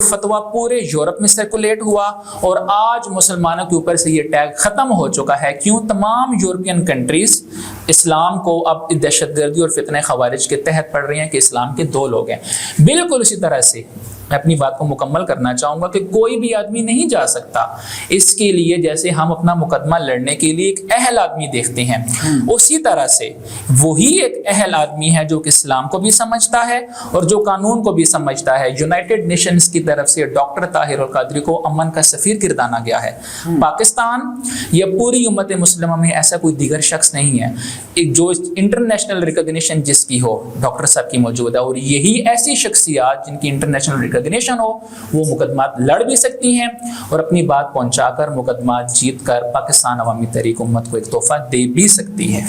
فتویٰ پورے یورپ میں سرکولیٹ ہوا اور آج مسلمانوں کے اوپر سے یہ ٹیگ ختم ہو چکا ہے. کیوں؟ تمام یورپین کنٹریز اسلام کو اب دہشت گردی اور فتنہ خوارج کے تحت پڑھ رہے ہیں کہ اسلام کے دو لوگ ہیں. بالکل اسی طرح سے میں اپنی بات کو مکمل کرنا چاہوں گا کہ کوئی بھی آدمی نہیں جا سکتا اس کے لیے جیسے ہم اپنا مقدمہ لڑنے کے لیے ایک اہل آدمی دیکھتے ہیں، اسی طرح سے وہی ایک اہل آدمی ہے جو کہ اسلام کو بھی سمجھتا ہے اور جو قانون کو بھی سمجھتا ہے. یونائٹڈ نیشنز کی طرف سے ڈاکٹر طاہر القادری کو امن کا سفیر گردانا گیا ہے. پاکستان یا پوری امت مسلمہ میں ایسا کوئی دیگر شخص نہیں ہے جو انٹرنیشنل ریکگنیشن جس کی ہو ڈاکٹر صاحب کی موجود ہے، اور یہی ایسی شخصیات جن کی انٹرنیشنل ریکگنیشن ہو وہ مقدمات لڑ بھی سکتی ہیں اور اپنی بات پہنچا کر مقدمات جیت کر پاکستان عوامی تحریک امت کو ایک تحفہ دے بھی سکتی ہے.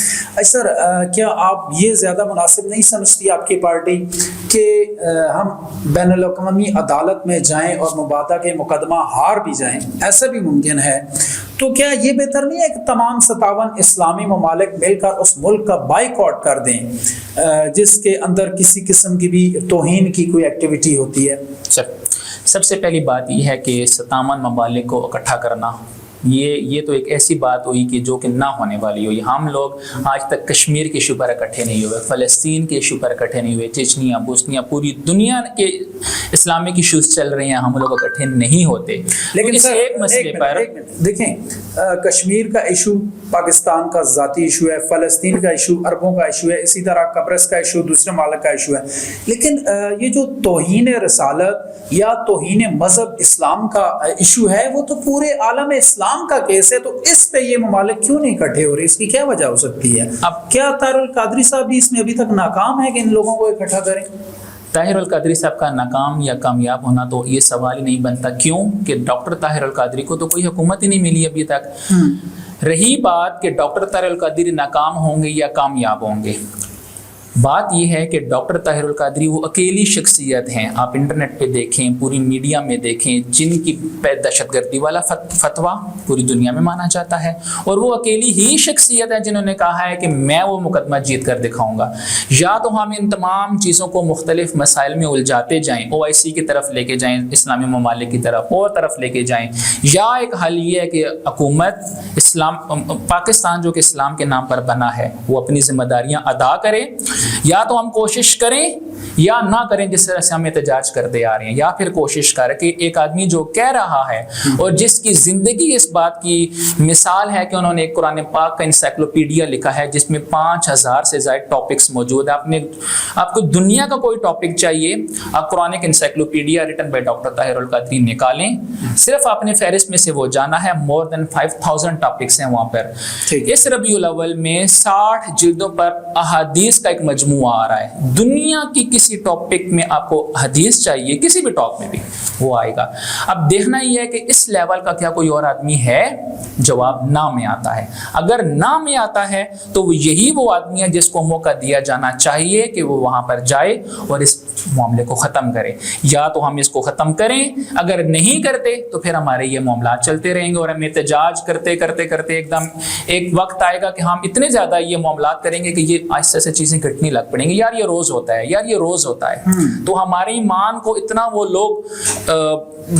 سر کیا آپ یہ زیادہ مناسب نہیں سمجھتی آپ کی پارٹی کہ ہم بین الاقوامی عدالت میں جائیں اور مبادلہ کے مقدمہ ہار بھی جائیں؟ ایسا بھی ممکن ہے. تو کیا یہ بہتر نہیں ہے کہ تمام 57 اسلامی ممالک مل کر اس ملک کا بائیکاٹ کر دیں جس کے اندر کسی قسم کی بھی توہین کی کوئی ایکٹیویٹی ہوتی ہے؟ سب سے پہلی بات یہ ہے کہ 57 ممالک کو اکٹھا کرنا یہ تو ایک ایسی بات ہوئی کہ جو کہ نہ ہونے والی ہوئی. ہم لوگ آج تک کشمیر کے ایشو پر اکٹھے نہیں ہوئے، فلسطین کے ایشو پر اکٹھے نہیں ہوئے، چچنیا بوسنیا پوری دنیا کے اسلامک ایشوز چل رہے ہیں، ہم لوگ اکٹھے نہیں ہوتے. لیکن اس ایک مسئلے پر دیکھیں کشمیر کا ایشو پاکستان کا ذاتی ایشو ہے، فلسطین کا ایشو عربوں کا ایشو ہے، اسی طرح قبرص کا ایشو دوسرے ممالک کا ایشو ہے. لیکن یہ جو توہین رسالت یا توہین مذہب اسلام کا ایشو ہے وہ تو پورے عالم اسلام کا کیس ہے. تو اس پہ یہ ممالک کیوں نہیں اکٹھے ہو رہے؟ اس کی کیا وجہ ہو سکتی ہے؟ اب کیا طاہر القادری صاحب بھی اس میں ابھی تک ناکام ہے کہ ان لوگوں کو اکٹھا کریں؟ طاہر القادری صاحب کا ناکام یا کامیاب ہونا تو یہ سوال ہی نہیں بنتا. کیوں کہ ڈاکٹر طاہر القادری کو تو کوئی حکومت ہی نہیں ملی ابھی تک. رہی بات کہ ڈاکٹر طاہر القادری ناکام ہوں گے یا کامیاب ہوں گے، بات یہ ہے کہ ڈاکٹر طاہر القادری وہ اکیلی شخصیت ہیں، آپ انٹرنیٹ پہ دیکھیں، پوری میڈیا میں دیکھیں، جن کی دہشت گردی والا فتویٰ پوری دنیا میں مانا جاتا ہے، اور وہ اکیلی ہی شخصیت ہے جنہوں نے کہا ہے کہ میں وہ مقدمہ جیت کر دکھاؤں گا. یا تو ہم ان تمام چیزوں کو مختلف مسائل میں الجھاتے جائیں، OIC کی طرف لے کے جائیں، اسلامی ممالک کی طرف اور طرف لے کے جائیں، یا ایک حل یہ ہے کہ حکومت پاکستان جو کہ اسلام کے نام پر بنا ہے وہ اپنی ذمہ داریاں ادا کرے. یا تو ہم کوشش کریں یا نہ کریں جس طرح سے ہم احتجاج کرتے آ رہے ہیں، یا پھر کوشش کر کے ایک آدمی جو کہہ رہا ہے اور جس کی زندگی اس بات کی مثال ہے کہ انہوں نے ایک قرآن پاک کا انسائکلوپیڈیا لکھا ہے جس میں 5000 سے زائد ٹاپکس موجود ہیں. آپ کو دنیا کا کوئی ٹاپک چاہیے، آپ Quran encyclopedia written by doctor Tahir al-Qadri نکالیں، صرف آپ نے فہرست میں سے وہ جانا ہے. مور دین 5000 ٹاپکس ہیں وہاں پر. اس ربیع الاول میں 60 جلدوں پر احادیث کا ایک مجموعہ آ رہا ہے. دنیا کی کسی ٹاپک میں آپ کو حدیث چاہیے، کسی بھی ٹاپ میں بھی وہ آئے گا. اب دیکھنا یہ ہے کہ اس لیول کا کیا کوئی اور آدمی ہے؟ جواب نہ میں آتا ہے. اگر نہ میں آتا ہے تو وہ یہی وہ آدمی ہے جس کو موقع دیا جانا چاہیے کہ وہ وہاں پر جائے اور اس معاملے کو ختم کرے. یا تو ہم اس کو ختم کریں، اگر نہیں کرتے تو پھر ہمارے یہ معاملات چلتے رہیں گے اور ہم احتجاج کرتے کرتے کرتے ایک دم ایک وقت آئے گا کہ ہم اتنے زیادہ یہ معاملات کریں گے کہ یہ آہستہ سے چیزیں گھٹنے لگ پڑیں گی. یار یہ روز ہوتا ہے، یار یہ روز ہوتا ہے. تو ہمارے ایمان کو اتنا وہ لوگ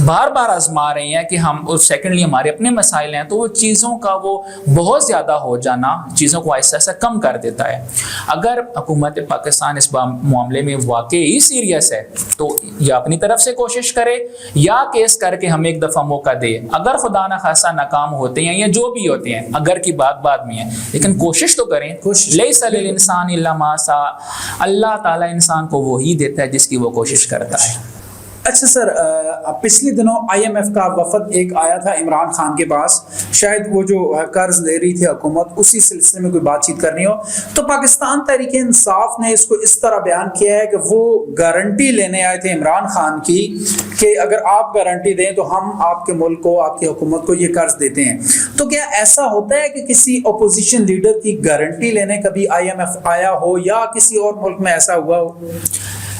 بار بار آزما رہے ہیں کہ ہم سیکنڈلی ہمارے اپنے مسائل ہیں، تو وہ چیزوں کا وہ بہت زیادہ ہو جانا چیزوں کو ایسا ایسا کم کر دیتا ہے. اگر حکومت پاکستان اس معاملے میں واقعی سیریس ہے تو یا اپنی طرف سے کوشش کرے یا کیس کر کے ہمیں ایک دفعہ موقع دے. اگر خدا نہ خاصا ناکام ہوتے ہیں یا جو بھی ہوتے ہیں، اگر کی بات بعد میں ہے لیکن کوشش تو کریں. لیس للانسان الا ما سعى، اللہ تعالیٰ انسان کو وہی دیتا ہے جس کی وہ کوشش کرتا ہے. اچھا سر، پچھلے دنوں IMF کا وفد ایک آیا تھا عمران خان کے پاس، شاید وہ جو قرض لے رہی تھی حکومت اسی سلسلے میں کوئی بات چیت کرنی ہو. تو پاکستان تحریک انصاف نے اس کو اس طرح بیان کیا ہے کہ وہ گارنٹی لینے آئے تھے عمران خان کی کہ اگر آپ گارنٹی دیں تو ہم آپ کے ملک کو، آپ کی حکومت کو یہ قرض دیتے ہیں. تو کیا ایسا ہوتا ہے کہ کسی اپوزیشن لیڈر کی گارنٹی لینے کبھی IMF آیا ہو یا کسی اور ملک میں ایسا ہوا ہو؟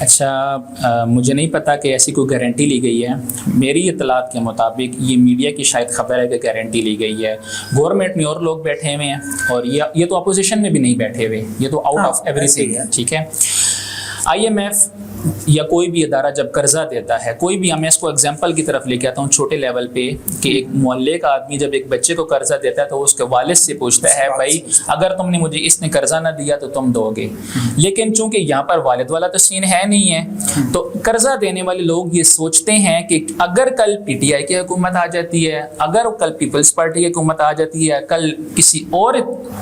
اچھا، مجھے نہیں پتا کہ ایسی کوئی گارنٹی لی گئی ہے. میری اطلاعات کے مطابق یہ میڈیا کی شاید خبر ہے کہ گارنٹی لی گئی ہے. گورنمنٹ میں اور لوگ بیٹھے ہوئے ہیں اور یہ تو اپوزیشن میں بھی نہیں بیٹھے ہوئے، یہ تو آؤٹ آف ایوری تھنگ ہے. ٹھیک ہے. IMF یا کوئی بھی ادارہ جب قرضہ دیتا ہے, کوئی بھی, میں اس کو اگزامپل کی طرف لے کے آتا ہوں چھوٹے لیول پہ, کہ ایک محلے کا آدمی جب ایک بچے کو قرضہ دیتا ہے تو اس کے والد سے پوچھتا ہے بھائی اگر تم نے مجھے اس نے قرضہ نہ دیا تو تم دو گے. لیکن چونکہ یہاں پر والد والا تو سین ہے نہیں ہے, تو قرضہ دینے والے لوگ یہ سوچتے ہیں کہ اگر کل PTI کی حکومت آ جاتی ہے, اگر کل پیپلز پارٹی کی حکومت آ جاتی ہے, کل کسی اور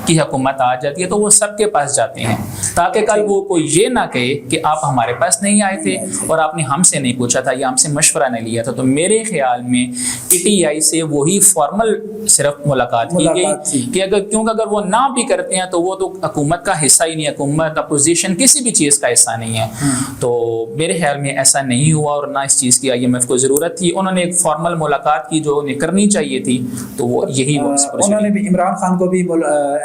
کی حکومت آ جاتی ہے, تو وہ سب کے پاس جاتے ہیں تاکہ کل وہ کوئی یہ نہ کہے کہ آپ ہمارے پاس نہیں آئے تھے اور آپ نے ہم سے نہیں پوچھا تھا یا ہم سے مشورہ نہیں لیا تھا. تو میرے خیال میں PTI سے وہی فارمل صرف ملاقات کی گئی کہ کیونکہ اگر وہ نہ بھی کرتے ہیں تو وہ تو حکومت کا حصہ ہی نہیں, حکومت اپوزیشن کسی بھی چیز کا حصہ نہیں ہے. تو میرے خیال میں ایسا نہیں ہوا اور نہ اس چیز کی IMF کو ضرورت تھی. انہوں نے ایک فارمل ملاقات کی جو انہیں کرنی چاہیے تھی, تو وہ یہی انہوں نے بھی عمران خان کو بھی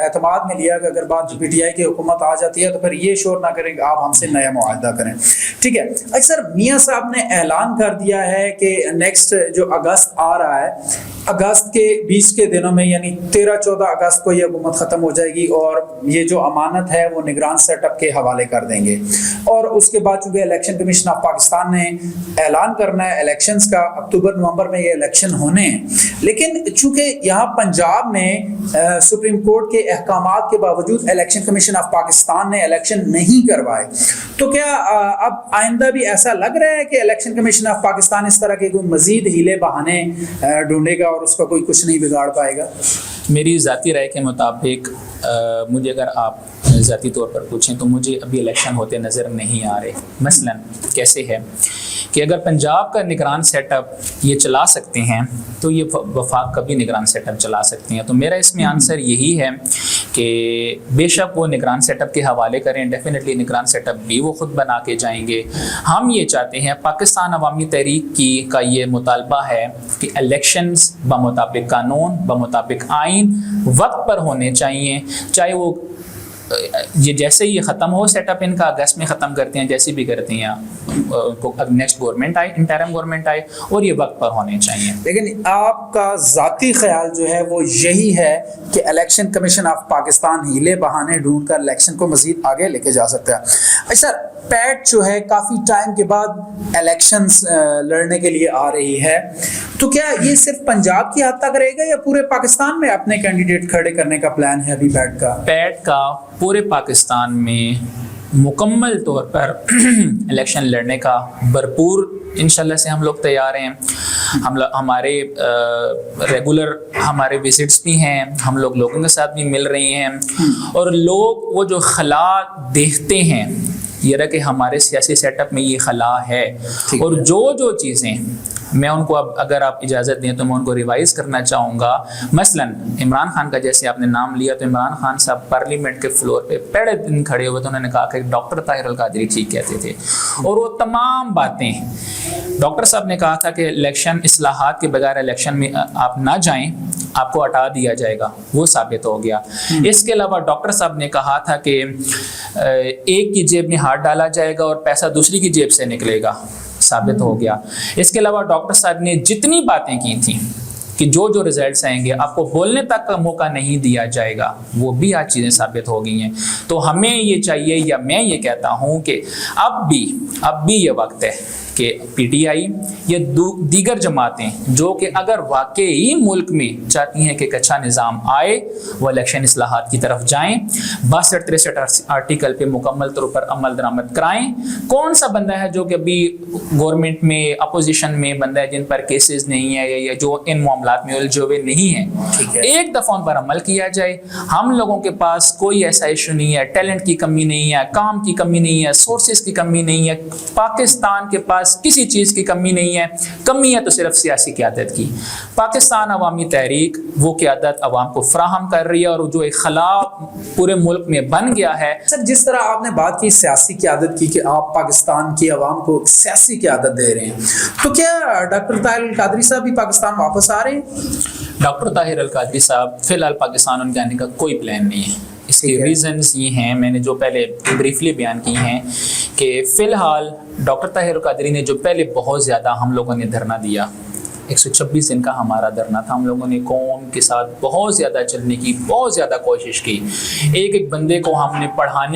اعتماد میں لیا کہ اگر بات PTI کی حکومت آ جاتی ہے تو پھر یہ شور نہ کریں کہ آپ ہم سے نیا معاہدہ کریں. ٹھیک ہے. اکثر میاں صاحب نے اعلان کر دیا ہے کہ نیکسٹ جو اگست آ رہا ہے, اگست کے 20 کے دنوں میں یعنی 13-14 اگست کو یہ حکومت ختم ہو جائے گی اور یہ جو امانت ہے وہ نگران سیٹ اپ کے حوالے کر دیں گے. اور اس کے بعد چونکہ الیکشن کمیشن آف پاکستان نے اعلان کرنا ہے الیکشنز کا, اکتوبر نومبر میں یہ الیکشن ہونے ہیں, لیکن چونکہ یہاں پنجاب میں سپریم کورٹ کے احکامات کے باوجود الیکشن کمیشن آف پاکستان نے الیکشن نہیں کروائے, تو کیا اب آئندہ بھی ایسا لگ رہا ہے کہ الیکشن کمیشن آف پاکستان اس طرح کے کوئی مزید ہیلے بہانے ڈھونڈے گا اور اس کا کوئی کچھ نہیں بگاڑ پائے گا؟ میری ذاتی رائے کے مطابق مجھے اگر آپ ذاتی طور پر پوچھیں تو مجھے ابھی الیکشن ہوتے نظر نہیں آ رہے. مثلا کیسے ہے کہ اگر پنجاب کا نگران سیٹ اپ یہ چلا سکتے ہیں تو یہ وفاق کا بھی نگران سیٹ اپ چلا سکتے ہیں. تو میرا اس میں آنسر یہی ہے کہ بے شک وہ نگران سیٹ اپ کے حوالے کریں, ڈیفینیٹلی نگران سیٹ اپ بھی وہ خود بنا کے جائیں گے. ہم یہ چاہتے ہیں, پاکستان عوامی تحریک کا یہ مطالبہ ہے کہ الیکشنز بمطابق قانون, بمطابق آئین وقت پر ہونے چاہیے, چاہے وہ یہ جیسے یہ ختم ہو سیٹ اپ ان کا, اگست میں ختم کرتے ہیں جیسے بھی کرتے ہیں, نیکسٹ گورنمنٹ آئے, انٹرم گورنمنٹ آئے, اور یہ وقت پر ہونے چاہیے. لیکن آپ کا ذاتی خیال جو ہے وہ یہی ہے کہ الیکشن کمیشن آف پاکستان ہیلے بہانے ڈھونڈ کر الیکشن کو مزید آگے لے کے جا سکتا ہے. اچھا, پیٹ جو ہے کافی ٹائم کے بعد الیکشنز لڑنے کے لیے آ رہی ہے, تو کیا یہ صرف پنجاب کی حد تک رہے گا یا پورے پاکستان میں اپنے کینڈیڈیٹ کھڑے کرنے کا پلان ہے ابھی پیٹ کا؟ پیٹ کا پورے پاکستان میں مکمل طور پر الیکشن لڑنے کا بھرپور انشاءاللہ سے ہم لوگ تیار ہیں. ہمارے ریگولر ہمارے وزٹس بھی ہیں, ہم لوگ لوگوں کے ساتھ بھی مل رہے ہیں, اور لوگ وہ جو خلا دیکھتے ہیں یہ رہا کہ ہمارے سیاسی سیٹ اپ میں یہ خلا ہے, اور جو چیزیں میں ان کو اب اگر آپ اجازت دیں تو میں ان کو ریوائز کرنا چاہوں گا. مثلا عمران خان کا جیسے آپ نے نام لیا, تو عمران خان صاحب پارلیمنٹ کے فلور پہ پہلے دن کھڑے ہوئے تو انہوں نے کہا کہ ڈاکٹر طاہر القادری ٹھیک کہتے تھے, اور وہ تمام باتیں ڈاکٹر صاحب نے کہا تھا کہ الیکشن اصلاحات کے بغیر الیکشن میں آپ نہ جائیں, آپ کو ہٹا دیا جائے گا, وہ ثابت ہو گیا. اس کے علاوہ ڈاکٹر صاحب نے کہا تھا کہ ایک کی جیب میں ہاتھ ڈالا جائے گا اور پیسہ دوسری کی جیب سے نکلے گا, ثابت ہو گیا. اس کے علاوہ ڈاکٹر صاحب نے جتنی باتیں کی تھیں کہ جو رزلٹس آئیں گے آپ کو بولنے تک کا موقع نہیں دیا جائے گا, وہ بھی آج چیزیں ثابت ہو گئی ہیں. تو ہمیں یہ چاہیے, یا میں یہ کہتا ہوں کہ اب بھی یہ وقت ہے کہ PTI یا دیگر جماعتیں جو کہ اگر واقعی ملک میں چاہتی ہیں کہ ایک اچھا نظام آئے, وہ الیکشن اصلاحات کی طرف جائیں, 62-63 آرٹیکل پہ مکمل طور پر عمل درآمد کرائیں. کون سا بندہ ہے جو کہ ابھی گورنمنٹ میں اپوزیشن میں بندہ ہے جن پر کیسز نہیں ہے یا جو ان معاملات میں الجھے ہوئے نہیں ہیں, ایک دفعہ ان پر عمل کیا جائے. ہم لوگوں کے پاس کوئی ایسا ایشو نہیں ہے, ٹیلنٹ کی کمی نہیں ہے, کام کی کمی نہیں ہے, سورسز کی کمی نہیں ہے, پاکستان کے پاس کسی چیز کی کمی نہیں ہے. کمی ہے تو صرف سیاسی قیادت کی. پاکستان عوامی تحریک وہ قیادت عوام کو فراہم کر رہی ہے, اور جو ایک خلا پورے ملک میں بن گیا ہے. سر, جس طرح آپ نے بات کی سیاسی قیادت کی کہ آپ پاکستان کی عوام کو سیاسی قیادت دے رہے ہیں, تو کیا ڈاکٹر طاہر القادری صاحب بھی پاکستان واپس آ رہے ہیں؟ ڈاکٹر طاہر القادری صاحب فی الحال پاکستان ان کے آنے کا کوئی پلان نہیں ہے. اس کے ریزنز یہ ہیں, میں نے جو پہلے بریفلی بیان کی ہیں, کہ فی الحال ڈاکٹر طاہر القادری نے جو پہلے بہت زیادہ ہم لوگوں نے دھرنا دیا, 126 دن کا ہمارا دھرنا تھا, ہم لوگوں نے قوم کے ساتھ بہت زیادہ چلنے کی بہت زیادہ کوشش کی. ایک بندے کو ہم نے پڑھانے